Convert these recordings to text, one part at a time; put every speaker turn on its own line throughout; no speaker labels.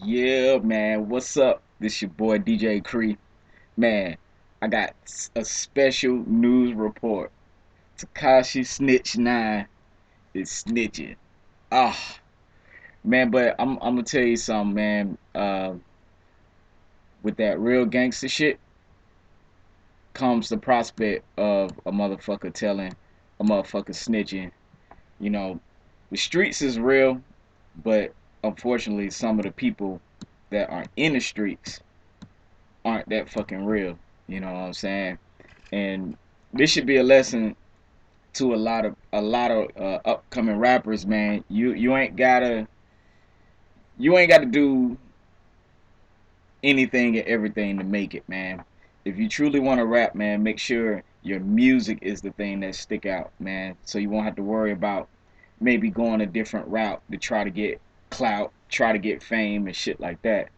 Yeah, man. What's up? This your boy DJ Cree. Man, I got a special news report. Tekashi69 is snitching. Ah, man, but I'm gonna tell you something, man. With that real gangster shit comes the prospect of a motherfucker telling a motherfucker snitching. You know, the streets is real, but unfortunately, some of the people that are in the streets aren't that fucking real. You know what I'm saying? And this should be a lesson to a lot of upcoming rappers, man. You ain't gotta do anything and everything to make it, man. If you truly want to rap, man, make sure your music is the thing that stick out, man. So you won't have to worry about maybe going a different route to try to get clout, try to get fame and shit like that.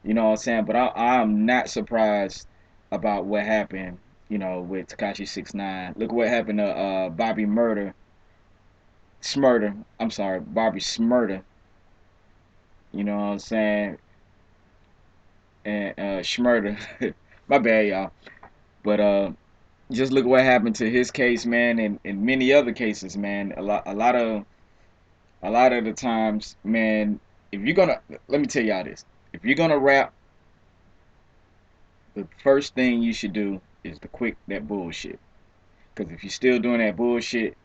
You know what I'm saying? But I'm not surprised about what happened, with Tekashi 6ix9ine. Look what happened to Bobby Murder, Smurder. I'm sorry, Bobby Smurder. You know what I'm saying? And Schmurder. My bad, y'all. But just look what happened to his case, man, and many other cases, man. A lot of the times, man. If you're gonna, let me tell y'all this. If you're gonna rap, the first thing you should do is to quit that bullshit. Because if you're still doing that bullshit,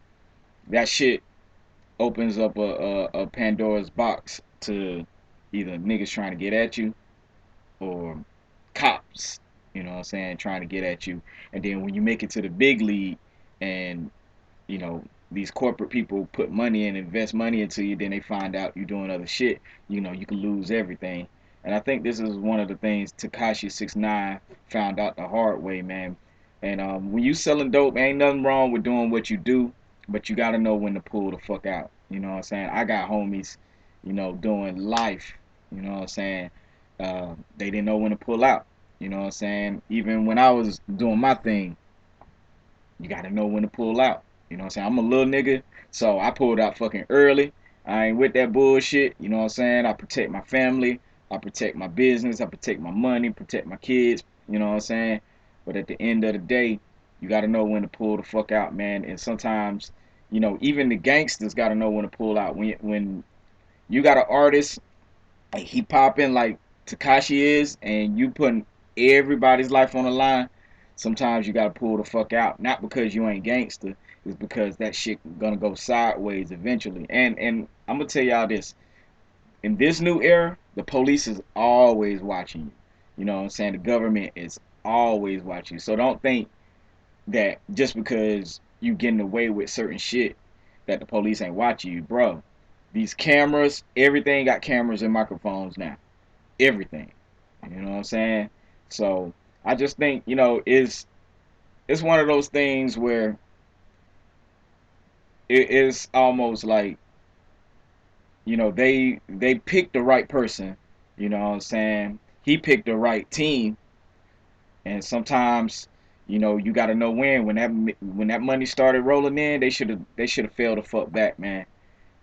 that shit opens up a Pandora's box to either niggas trying to get at you or cops, you know what I'm saying, trying to get at you. And then when you make it to the big league and, you know, these corporate people put money and invest money into you, then they find out you're doing other shit, you can lose everything. And I think this is one of the things Tekashi 6ix9ine found out the hard way, man. And when you selling dope, ain't nothing wrong with doing what you do, but you got to know when to pull the fuck out. You know what I'm saying? I got homies, doing life. You know what I'm saying? They didn't know when to pull out. You know what I'm saying? Even when I was doing my thing, you got to know when to pull out. You know what I'm saying? I'm a little nigga, so I pulled out fucking early. I ain't with that bullshit. You know what I'm saying? I protect my family. I protect my business. I protect my money. Protect my kids. You know what I'm saying? But at the end of the day, you got to know when to pull the fuck out, man. And sometimes, even the gangsters got to know when to pull out. When you got an artist like he popping like Tekashi is, and you putting everybody's life on the line, sometimes you gotta pull the fuck out. Not because you ain't gangster, it's because that shit gonna go sideways eventually. And I'm gonna tell y'all this: in this new era, the police is always watching you. You know what I'm saying? The government is always watching you. So don't think that just because you getting away with certain shit that the police ain't watching you, bro. These cameras, everything got cameras and microphones now. Everything. You know what I'm saying? So I just think, it's one of those things where it is almost like, they picked the right person, you know what I'm saying? He picked the right team, and sometimes, you got to know when that money started rolling in, they should have failed the fuck back, man.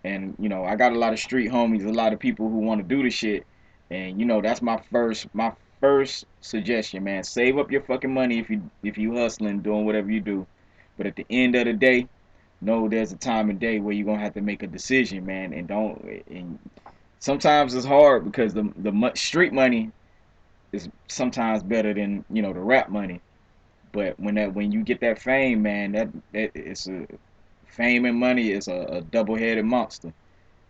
And I got a lot of street homies, a lot of people who want to do the shit, and that's my first suggestion, man. Save up your fucking money if you hustling, doing whatever you do. But at the end of the day, know there's a time and day where you're gonna have to make a decision, man. And don't. And sometimes it's hard because the street money is sometimes better than the rap money. But when you get that fame, man, that it's a fame and money is a double-headed monster.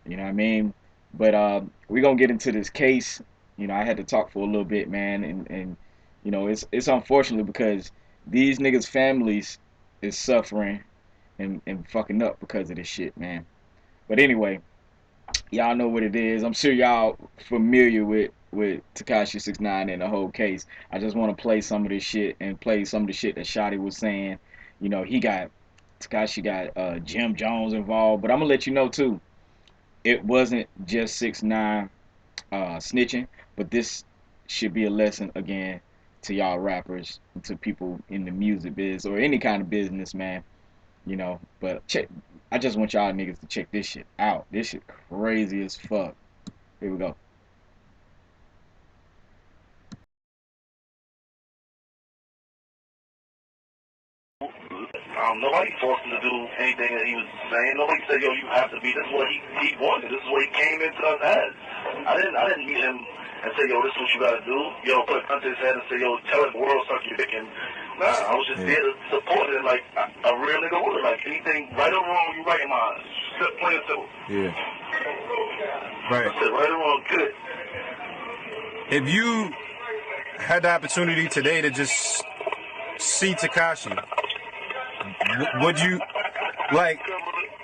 You know what I mean? But we're gonna get into this case. I had to talk for a little bit, man, and it's unfortunate because these niggas' families is suffering and fucking up because of this shit, man. But anyway, y'all know what it is. I'm sure y'all familiar with Tekashi 6ix9ine and the whole case. I just want to play some of this shit and play some of the shit that Shotti was saying. He got Tekashi got Jim Jones involved, but I'm gonna let you know too it wasn't just 6ix9ine snitching, but this should be a lesson again to y'all rappers, to people in the music biz or any kind of business, man. But check. I just want y'all niggas to check this shit out. This shit crazy as fuck. Here we go.
Nobody forced him to do anything that he was saying. Nobody said, yo, you have to be. This is what he wanted. This is what he came into us as. I didn't meet him and say, yo, this is what you gotta do. Yo, put a gun to his head and say, yo, tell the world suck your dick. And nah, I was just there to support it like a real nigga would. Like anything, right or wrong, you right in my eyes. Plain and simple.
Yeah. Right.
That's it, right or wrong, good.
If you had the opportunity today to just see Tekashi, would you, like,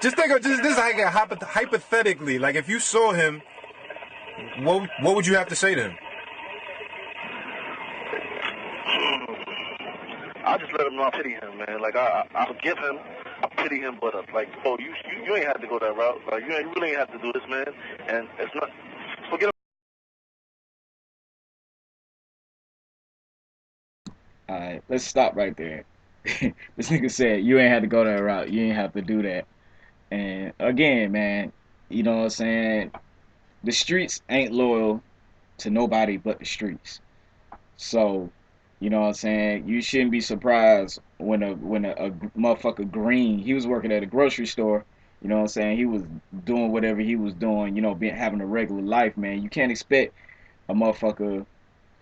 just think of this like hypothetically, like if you saw him, what would you have to say to him?
I just let him know I pity him, man. Like I forgive him, I pity him, but like, oh, you ain't have to go that route. Like you really ain't have to do this, man. And it's not. Forget.
Alright, let's stop right there. This nigga said you ain't had to go that route. You ain't have to do that. And again, man, you know what I'm saying? The streets ain't loyal to nobody but the streets. So, you know what I'm saying? You shouldn't be surprised when a motherfucker Green, he was working at a grocery store, you know what I'm saying? He was doing whatever he was doing, you know, being having a regular life, man. You can't expect a motherfucker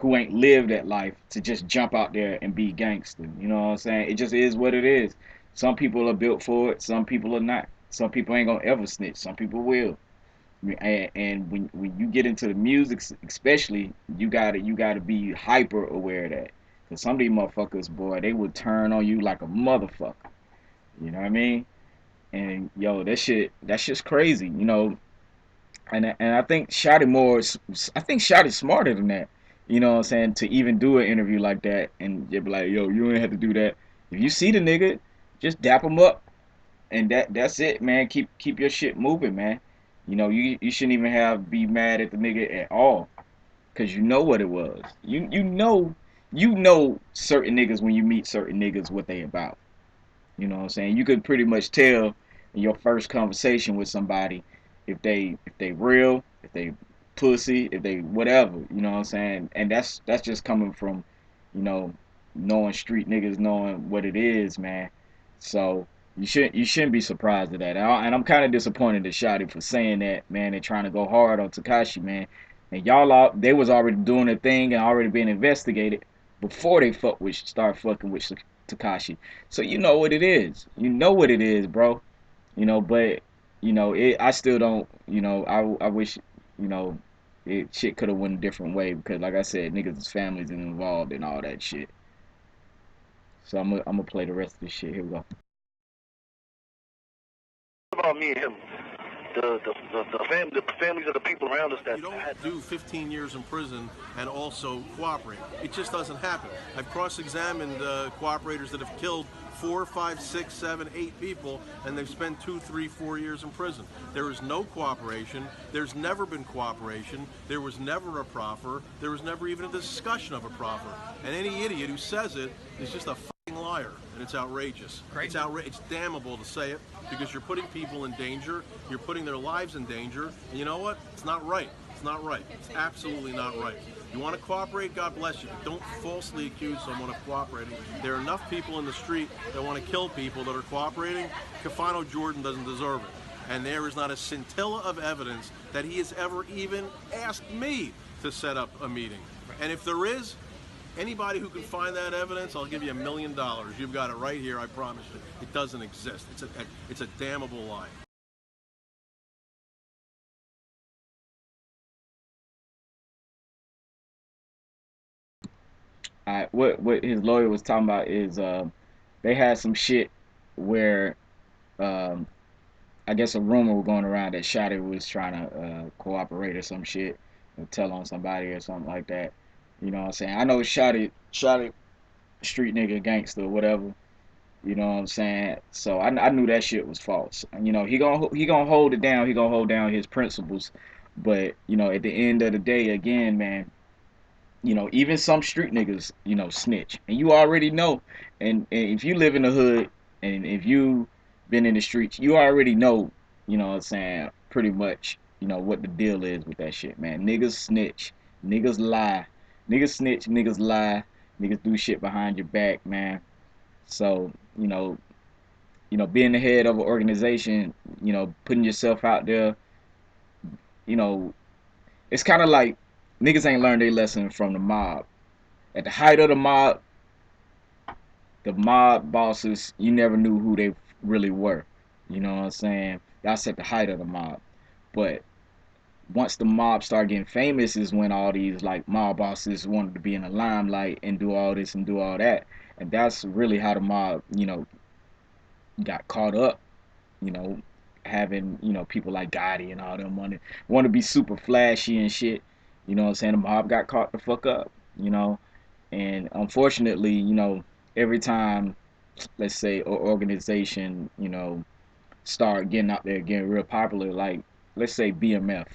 who ain't lived that life to just jump out there and be gangster. You know what I'm saying? It just is what it is. Some people are built for it, some people are not. Some people ain't gonna ever snitch. Some people will. And when you get into the music, especially, you gotta be hyper aware of that. Cause some of these motherfuckers, boy, they would turn on you like a motherfucker. You know what I mean? And yo, that shit's crazy. You know, and I think Shotti more. I think Shotti's smarter than that. You know what I'm saying? To even do an interview like that and just be like, yo, you ain't have to do that. If you see the nigga, just dap him up, and that's it, man. Keep your shit moving, man. You know, you shouldn't even have be mad at the nigga at all, cause you know what it was. You know certain niggas when you meet certain niggas what they about. You know what I'm saying? You could pretty much tell in your first conversation with somebody if they real, if they pussy, if they whatever, you know what I'm saying? And that's just coming from, you know, knowing street niggas, knowing what it is, man. So you shouldn't be surprised at that. And I'm kind of disappointed at Shotti for saying that, man, and trying to go hard on Tekashi, man. And they was already doing their thing and already being investigated before they start fucking with Tekashi. So you know what it is. You know what it is, bro. You know, but you know, I still don't. You know, I wish, you know, shit could have went a different way because, like I said, niggas' families is involved in all that shit. So I'm gonna play the rest of this shit. Here we go.
About me and him, the families of the people around us that
you don't do 15 years in prison and also cooperate. It just doesn't happen. I've cross-examined cooperators that have killed 4, 5, 6, 7, 8 people, and they've spent 2, 3, 4 years in prison. There is no cooperation. There's never been cooperation. There was never a proffer. There was never even a discussion of a proffer. And any idiot who says it is just a fucking liar, and it's outrageous. It's damnable to say it because you're putting people in danger. You're putting their lives in danger, and you know what? It's not right. It's not right. It's absolutely not right. You want to cooperate, God bless you, but don't falsely accuse someone of cooperating. There are enough people in the street that want to kill people that are cooperating. Cafano Jordan doesn't deserve it. And there is not a scintilla of evidence that he has ever even asked me to set up a meeting. And if there is, anybody who can find that evidence, I'll give you $1 million. You've got it right here, I promise you. It doesn't exist. It's a damnable lie.
What his lawyer was talking about is they had some shit where um, I guess a rumor was going around that Shotti was trying to cooperate or some shit or tell on somebody or something like that. You know what I'm saying? I know Shotti street nigga gangster or whatever. You know what I'm saying? So I knew that shit was false. You know, he gonna hold it down. He gonna hold down his principles. But you know, at the end of the day, again, man, you know, even some street niggas, you know, snitch. And you already know. And if you live in the hood and if you been in the streets, you already know, you know what I'm saying, pretty much, you know, what the deal is with that shit, man. Niggas snitch. Niggas lie. Niggas snitch, niggas lie, niggas do shit behind your back, man. So, you know, being the head of an organization, putting yourself out there, you know, it's kind of like niggas ain't learned their lesson from the mob. At the height of the mob bosses, you never knew who they really were. You know what I'm saying? That's at the height of the mob. But once the mob started getting famous is when all these like mob bosses wanted to be in the limelight and do all this and do all that. And that's really how the mob, got caught up, you know, having, people like Gotti and all them want to be super flashy and shit. You know what I'm saying? The mob got caught the fuck up, you know. And unfortunately, every time, let's say, an organization, start getting out there, getting real popular, like, let's say BMF,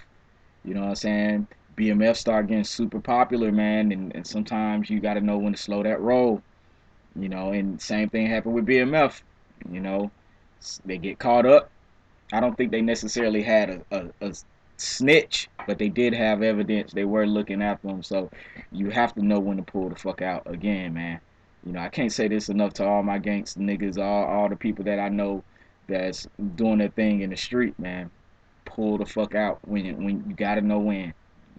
you know what I'm saying? BMF start getting super popular, man, and sometimes you got to know when to slow that roll, and same thing happened with BMF, you know, they get caught up. I don't think they necessarily had a snitch, but they did have evidence. They were looking after them, so you have to know when to pull the fuck out again, man. I can't say this enough to all my gangster niggas, all the people that I know that's doing their thing in the street, man. Pull the fuck out when you gotta know when. You know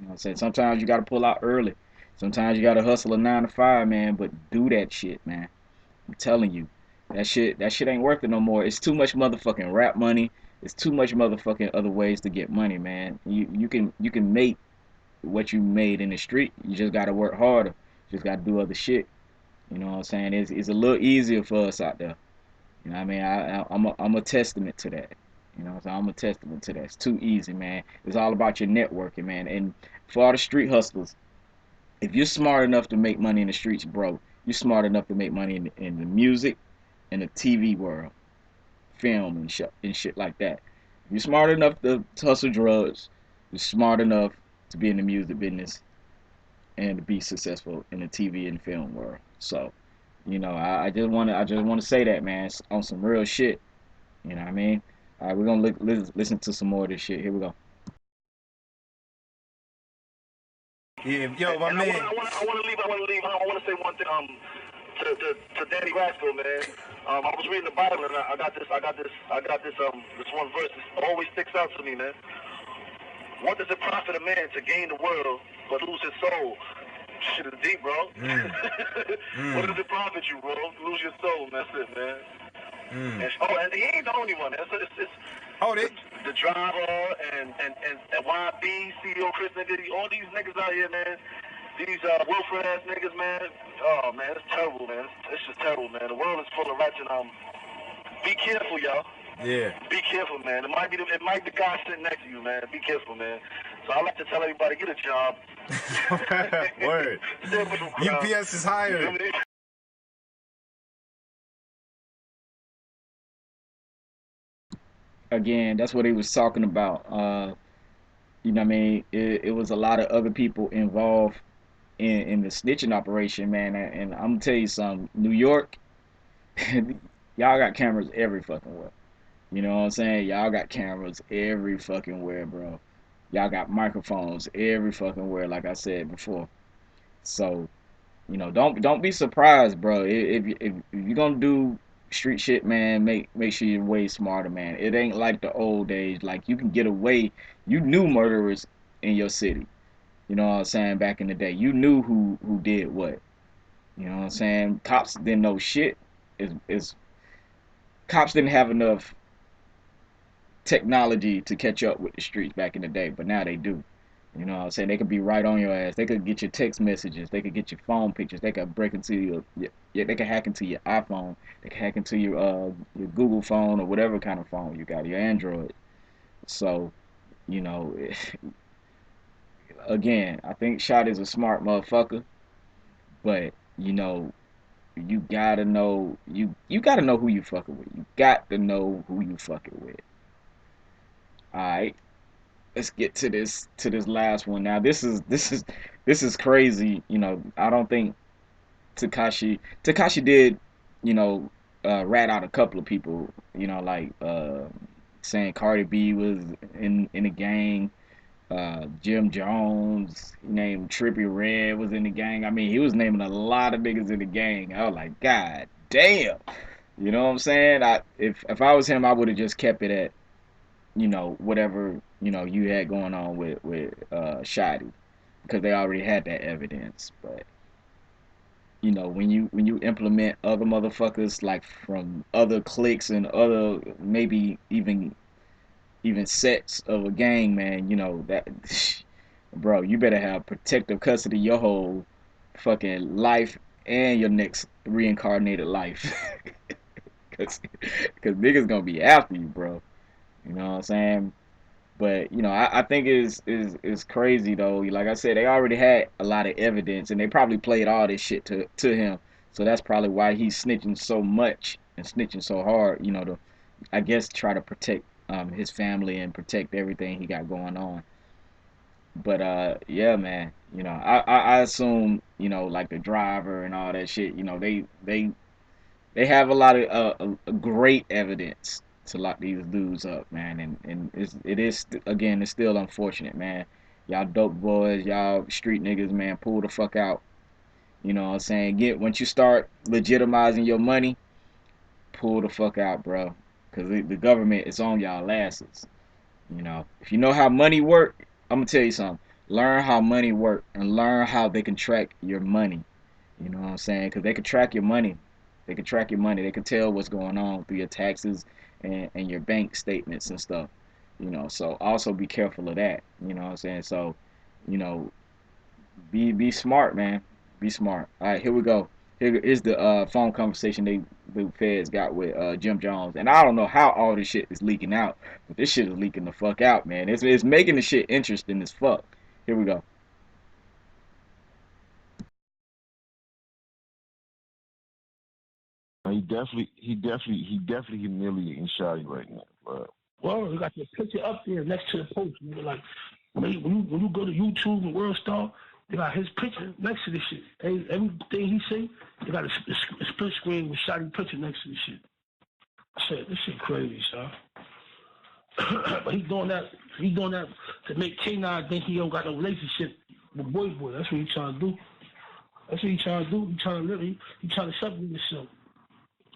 what I'm saying? Sometimes you gotta pull out early. Sometimes you gotta hustle a 9 to 5, man, but do that shit, man. I'm telling you, that shit ain't worth it no more. It's too much motherfucking rap money. It's too much motherfucking other ways to get money, man. You can make what you made in the street. You just gotta work harder. You just gotta do other shit. You know what I'm saying? It's a little easier for us out there. You know what I mean? I'm a testament to that. You know what I'm saying? I'm a testament to that. It's too easy, man. It's all about your networking, man. And for all the street hustlers, if you're smart enough to make money in the streets, bro, you're smart enough to make money in the music and the TV world, film and shit like that. If you're smart enough to hustle drugs, you're smart enough to be in the music business and to be successful in the TV and film world. So, I just wanna say that, man, on some real shit. You know what I mean? All right, we're gonna listen to some more of this shit. Here we go.
Yeah, yo, my
And
man.
I want to leave. I want to say one thing. To Danny Rascal, man. I was reading the Bible and I got this one verse that always sticks out to me, man. What does it profit a man to gain the world but lose his soul? Shit is deep, bro. What does it profit you, bro? Lose your soul, man. That's it, man. And he ain't the only one. It's
Hold it.
the driver and YB, CEO Chris nigga, all these niggas out here, man. These Wilfred ass niggas, man. Oh man, it's terrible, man. It's just terrible, man. The world is full of rats and be careful, y'all.
Yeah.
Be careful, man. It might be the guy sitting next to you, man. Be careful, man. So I like to tell everybody, get a job.
Word. UPS is hired.
Again, that's what he was talking about. You know what I mean? It was a lot of other people involved in the snitching operation, man. And I'm gonna tell you something. New York, y'all got cameras every fucking where. You know what I'm saying? Y'all got cameras every fucking where, bro. Y'all got microphones every fucking where, like I said before. So, don't be surprised, bro. If you're gonna do street shit, man, make sure you're way smarter, man. It ain't like the old days. Like you can get away. You knew murderers in your city. You know what I'm saying? Back in the day, you knew who did what. You know what I'm saying? Cops didn't know shit. Is cops didn't have enough technology to catch up with the streets back in the day, but now they do. You know what I'm saying? They could be right on your ass. They could get your text messages. They could get your phone pictures. They could break into yeah, they could hack into your iPhone. They could hack into your Google phone or whatever kind of phone you got, your Android. So, you know, again, I think Shot is a smart motherfucker, but you gotta know you gotta know who you fucking with. You got to know who you fucking with. All right, let's get to this last one. Now this is crazy. I don't think Tekashi did, rat out a couple of people. Like saying Cardi B was in the gang. Jim Jones, he named Trippie Redd was in the gang. I mean, he was naming a lot of niggas in the gang. I was like, God damn. You know what I'm saying? If I was him, I would have just kept it at, whatever, you had going on with Shotti, because they already had that evidence. But when you implement other motherfuckers, like from other cliques and other, maybe even sets of a gang, man, that bro, you better have protective custody your whole fucking life and your next reincarnated life. Cause niggas gonna be after you, bro. You know what I'm saying? But I think is crazy though. Like I said, they already had a lot of evidence, and they probably played all this shit to him. So that's probably why he's snitching so much and snitching so hard. To, I guess, try to protect his family and protect everything he got going on. But yeah, man. I assume, like the driver and all that shit. They have a lot of great evidence to lock these dudes up, man. And again, it's still unfortunate, man. Y'all dope boys, y'all street niggas, man, pull the fuck out. You know what I'm saying? Once you start legitimizing your money, pull the fuck out, bro. Cause the government is on y'all asses. If you know how money work, I'm gonna tell you something. Learn how money work and learn how they can track your money. You know what I'm saying? Because they can track your money. They can track your money. They can tell what's going on through your taxes and your bank statements and stuff. So also be careful of that. You know what I'm saying? So, you know, be smart, man. Be smart. All right, here we go. Here is the phone conversation the feds got with Jim Jones, and I don't know how all this shit is leaking out, but this shit is leaking the fuck out, man. It's making the shit interesting as fuck. Here we go.
He definitely humiliating Shotty right now. But
Well, you got your picture up there next to the post. Nigga. Like when you go to YouTube and World Star, they got his picture next to this shit. Everything he say, they got a split screen with Shotty picture next to this shit. I said, this shit crazy, son. But he doing that. He doing that to make K9 think he don't got no relationship with Boy. That's what he trying to do. That's what he trying to do. He trying to live. He trying to separate himself.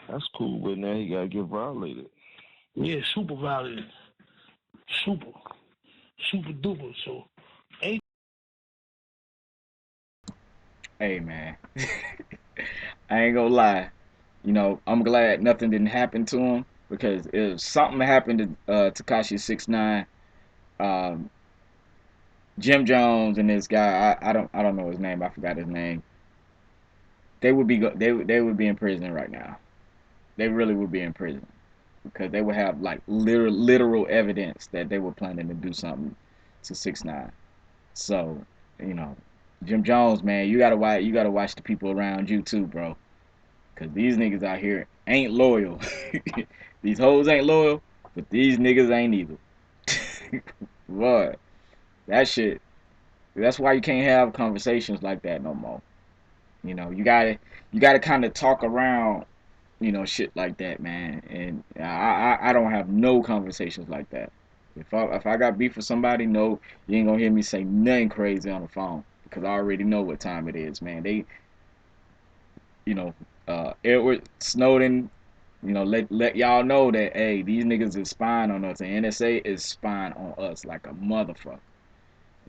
that's cool. But now he gotta get violated.
Yeah, super violated. Super. Super duper. So ain't
Hey, man. I ain't gonna lie. I'm glad nothing didn't happen to him, because if something happened to Tekashi 6ix9ine, um, Jim Jones and this guy, I don't know his name. I forgot his name. They would be in prison right now. They really would be in prison, because they would have like literal evidence that they were planning to do something to 6ix9ine. So, you know, Jim Jones, man, you gotta watch the people around you too, bro. Cause these niggas out here ain't loyal. These hoes ain't loyal, but these niggas ain't either. What? That shit. That's why you can't have conversations like that no more. You gotta kind of talk around, shit like that, man. And I don't have no conversations like that. If I got beef with somebody, no, you ain't gonna hear me say nothing crazy on the phone, because I already know what time it is, man. You know, Edward Snowden, let y'all know that, hey, these niggas is spying on us, and NSA is spying on us like a motherfucker.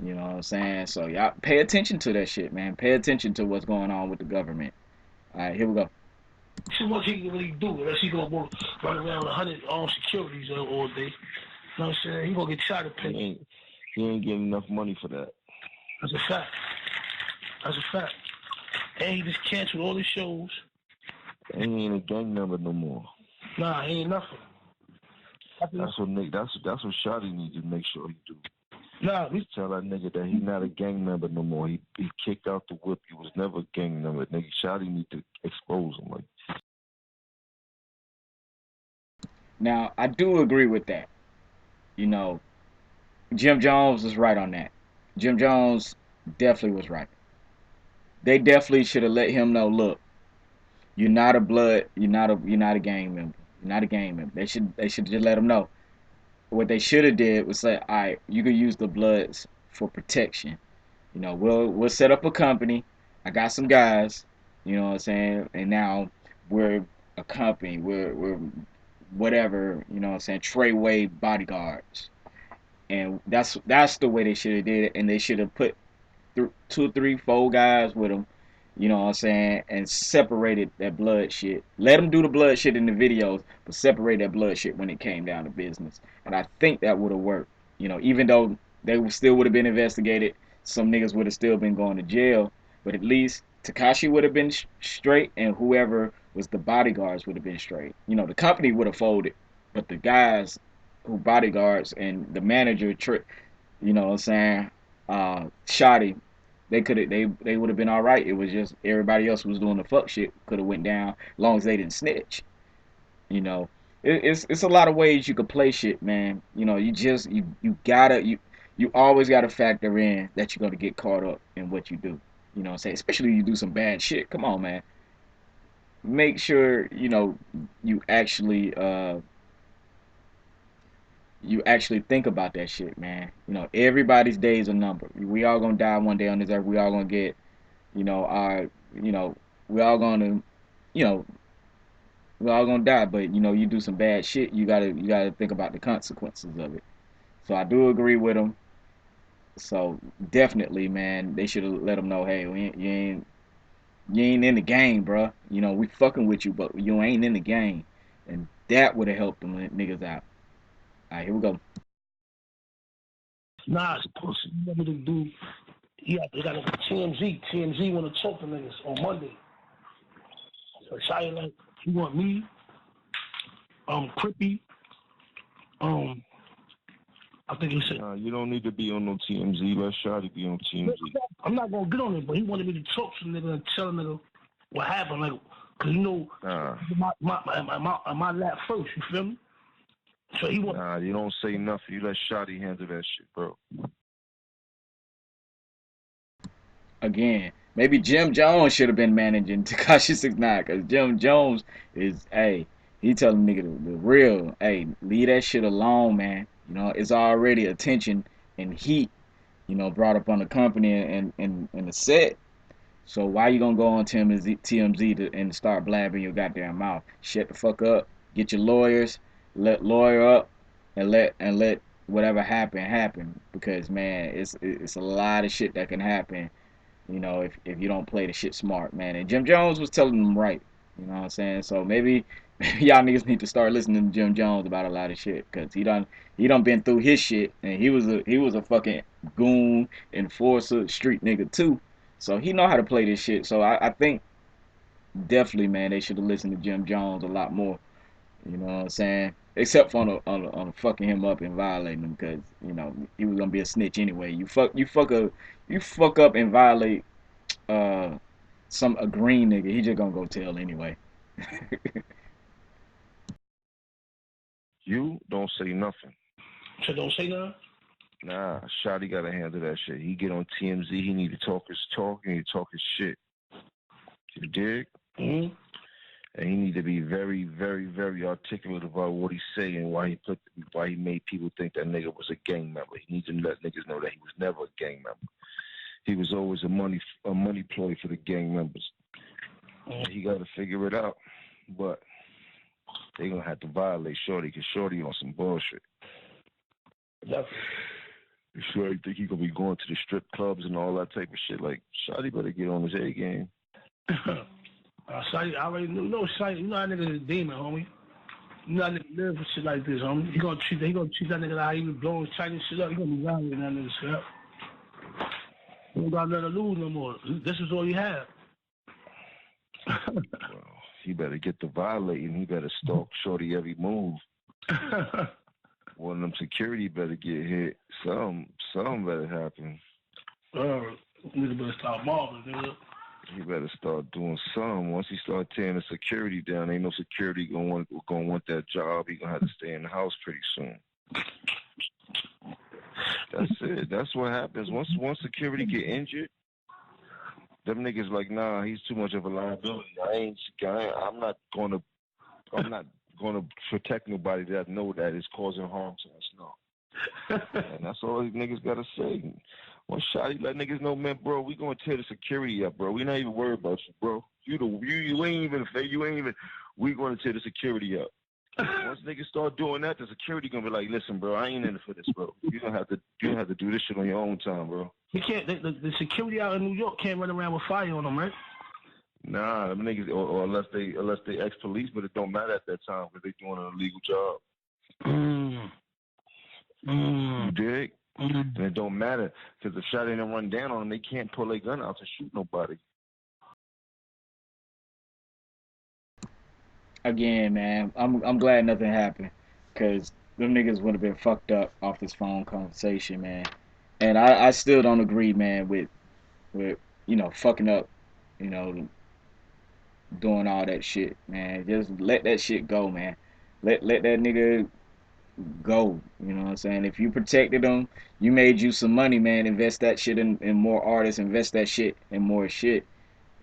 You know what I'm saying? So y'all pay attention to that shit, man. Pay attention to what's going on with the government. All right, here we go.
too much he can really do unless he gonna go run around with 100 armed securities all day. You know what I'm saying? He gonna get shot at
He
pay.
ain't he ain't getting enough money for that.
That's a fact. That's a fact. And he just canceled all his shows.
And he ain't a gang member no more.
Nah, he ain't nothing.
That's what Nick. That's what Shotty needs to make sure he do.
Nah,
Tell that nigga that he not a gang member no more. He kicked out the whip. He was never a gang member. Nigga, Shotty need to expose him. Like,
Now, I do agree with that. You know, Jim Jones was right on that. Jim Jones definitely was right. They definitely should have let him know, look, you're not a gang member. You're not a gang member. They should just let him know. What they should have did was say, all right, you can use the Bloods for protection. We'll set up a company. I got some guys, you know what I'm saying? And now we're a company. We're whatever, you know what I'm saying, Treyway bodyguards. And that's the way they should have did it. And they should have put two, three, four guys with them, you know what I'm saying, and separated that blood shit. Let them do the blood shit in the videos, but separate that blood shit when it came down to business. And I think that would have worked. You know, even though they still would have been investigated, some niggas would have still been going to jail, but at least Tekashi would have been straight, and whoever was the bodyguards would have been straight. You know, the company would have folded, but the guys who bodyguards and the manager, you know what I'm saying, Shotti, they would have been all right. It was just everybody else was doing the fuck shit could have went down as long as they didn't snitch. You know, it's a lot of ways you could play shit, man. You know, you always gotta factor in that you're gonna get caught up in what you do. You know what I'm saying? Especially if you do some bad shit. Come on, man. Make sure you actually think about that shit, man. You know, everybody's days are numbered. We all gonna die one day on this earth. We all gonna get, our, we all gonna, you know, we all gonna die. But you do some bad shit, you gotta think about the consequences of it. So I do agree with them. So definitely, man, they should have let them know, hey, you ain't in the game, bro. You know, we fucking with you, but you ain't in the game, and that would have helped them niggas out. All right, here we go.
Nah, it's pussy. You want me to do? Yeah, they got a TMZ. TMZ want to talk to niggas on Monday. So Shia like, you want me, Cree, I think he said.
You don't need to be on no TMZ. Let Shotti be on TMZ.
I'm not gonna get on it, but he wanted me to talk to nigga and tell nigga what happened, like, cause my lap first. You feel me? So he want.
Nah, you don't say nothing. You let Shotti handle that shit, bro.
Again, maybe Jim Jones should have been managing Tekashi69, because Jim Jones is, hey, he telling nigga the real, hey, leave that shit alone, man. You know, it's already attention and heat, brought up on the company and the set. So why you gonna go on TMZ and start blabbing your goddamn mouth? Shut the fuck up. Get your lawyers, let lawyer up, and let whatever happen. Because man, it's a lot of shit that can happen, if you don't play the shit smart, man. And Jim Jones was telling them right. You know what I'm saying? So maybe y'all niggas need to start listening to Jim Jones about a lot of shit, cause he done been through his shit, and he was a fucking goon, enforcer, street nigga too. So he know how to play this shit. So I think definitely, man, they should have listened to Jim Jones a lot more. You know what I'm saying? Except for on fucking him up and violating him, because he was gonna be a snitch anyway. You fuck up and violate uh a green nigga. He just gonna go tell anyway.
You don't say nothing.
So don't say nothing.
Nah, Shotti gotta handle that shit. He get on TMZ. He need to talk his talk and he talk his shit. You dig?
Mm-hmm.
And he need to be very, very, very articulate about what he's saying, why he made people think that nigga was a gang member. He needs to let niggas know that he was never a gang member. He was always a money ploy for the gang members. And he got to figure it out. But they gonna have to violate Shorty, because Shorty on some bullshit. Shorty think he gonna be going to the strip clubs and all that type of shit. Like, Shorty better get on his A game.
Shorty, I already know Shorty. You know that nigga's a demon, homie. You know that nigga live for shit like this, homie. He gonna treat that nigga like how he was blowing Chinese shit up. He gonna be violating that nigga shit up. He don't got nothing to lose no more. This is all he had.
Well, he better get to violating. He better stalk Shorty every move. One of them security better get hit. Something better happen.
Nigga better start marveling, nigga.
He better start doing something. Once he start tearing the security down, ain't no security gonna want that job. He gonna have to stay in the house pretty soon. That's it. That's what happens. Once security get injured, them niggas like, nah, he's too much of a liability. I'm not gonna protect nobody that know that is causing harm to us. No. And that's all these niggas gotta say. One shot, he let niggas know, man, bro, we gonna tear the security up, bro. We not even worried about you, bro. You ain't even. we're going to tear the security up. Once niggas start doing that, the security gonna be like, listen, bro, I ain't in it for this, bro. You don't have to do this shit on your own time, bro.
He can't. The security out in New York can't run around with fire on them, right?
Nah, them niggas, or unless they ex-police, but it don't matter at that time because they doing an illegal job. You dig? And it don't matter because if shot ain't run down on them, they can't pull their gun out to shoot nobody.
Again, man, I'm glad nothing happened, cause them niggas would have been fucked up off this phone conversation, man. And I still don't agree, man, with fucking up, you know, doing all that shit, man. Just let that shit go, man. Let that nigga go. You know what I'm saying? If you protected him, you made you some money, man. Invest that shit in more artists. Invest that shit in more shit.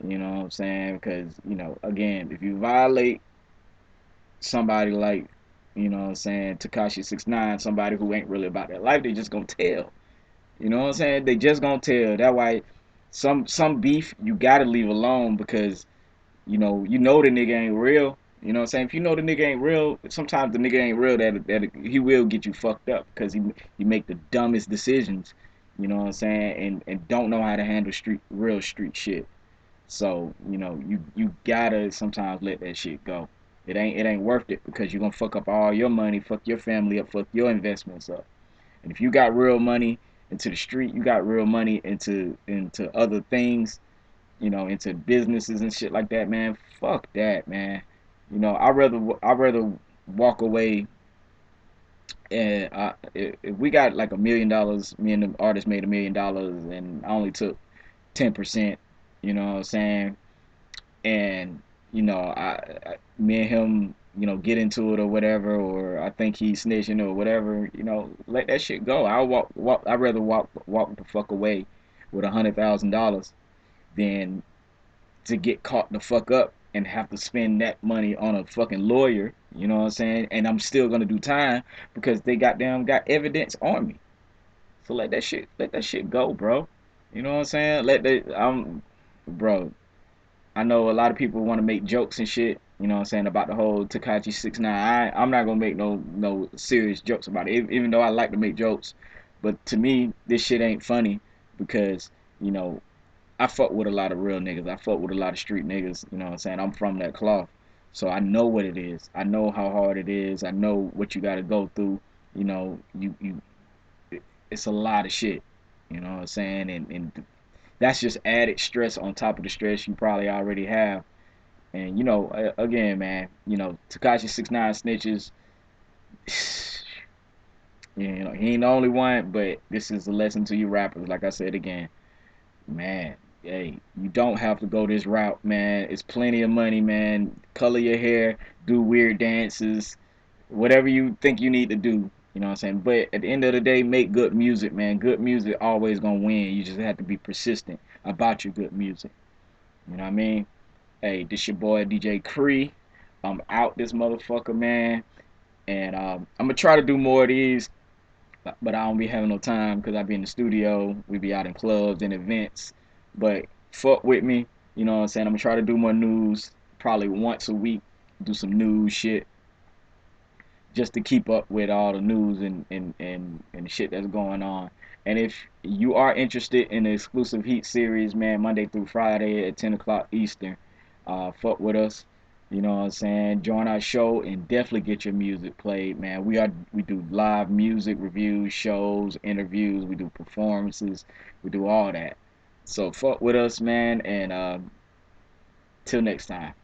You know what I'm saying? Because again, if you violate somebody like, what I'm saying, Tekashi69, somebody who ain't really about that life, they just gonna tell. You know what I'm saying? They just gonna tell. That why some beef you gotta leave alone because the nigga ain't real. You know what I'm saying? If you know the nigga ain't real, sometimes the nigga ain't real that he will get you fucked up because he make the dumbest decisions. You know what I'm saying? And don't know how to handle real street shit. So, you gotta sometimes let that shit go. It ain't worth it because you're gonna fuck up all your money, fuck your family up, fuck your investments up. And if you got real money into the street, you got real money into other things, into businesses and shit like that, man. Fuck that, man. I'd rather walk away and if we got like $1 million, me and the artist made $1 million, and I only took 10%. You know what I'm saying? And me and him, get into it or whatever, or I think he's snitching or whatever. Let that shit go. I'd rather walk the fuck away with $100,000 than to get caught the fuck up and have to spend that money on a fucking lawyer. You know what I'm saying? And I'm still gonna do time because they goddamn got evidence on me. So let that shit go, bro. You know what I'm saying? Bro. I know a lot of people want to make jokes and shit, you know what I'm saying, about the whole Tekashi 6ix9ine. I'm not gonna make no serious jokes about it, even though I like to make jokes. But to me, this shit ain't funny because, you know, I fuck with a lot of real niggas. I fuck with a lot of street niggas, you know what I'm saying? I'm from that cloth. So I know what it is. I know how hard it is. I know what you gotta go through. You know, it's a lot of shit. You know what I'm saying? And that's just added stress on top of the stress you probably already have. And again, man, Tekashi 6ix9ine snitches. He ain't the only one, but this is a lesson to you rappers. Like I said again, man, hey, you don't have to go this route, man. It's plenty of money, man. Color your hair, do weird dances, whatever you think you need to do. You know what I'm saying? But at the end of the day, make good music, man. Good music always gonna win. You just have to be persistent about your good music. You know what I mean? Hey, this your boy DJ Cree. I'm out this motherfucker, man. And I'm gonna try to do more of these, but I don't be having no time because I be in the studio. We be out in clubs and events. But fuck with me. You know what I'm saying? I'm gonna try to do more news, probably once a week. Do some news shit just to keep up with all the news and shit that's going on. And if you are interested in the exclusive Heat series, man, Monday through Friday at 10 o'clock Eastern, fuck with us. You know what I'm saying? Join our show and definitely get your music played, man. We do live music reviews, shows, interviews. We do performances. We do all that. So fuck with us, man. And till next time.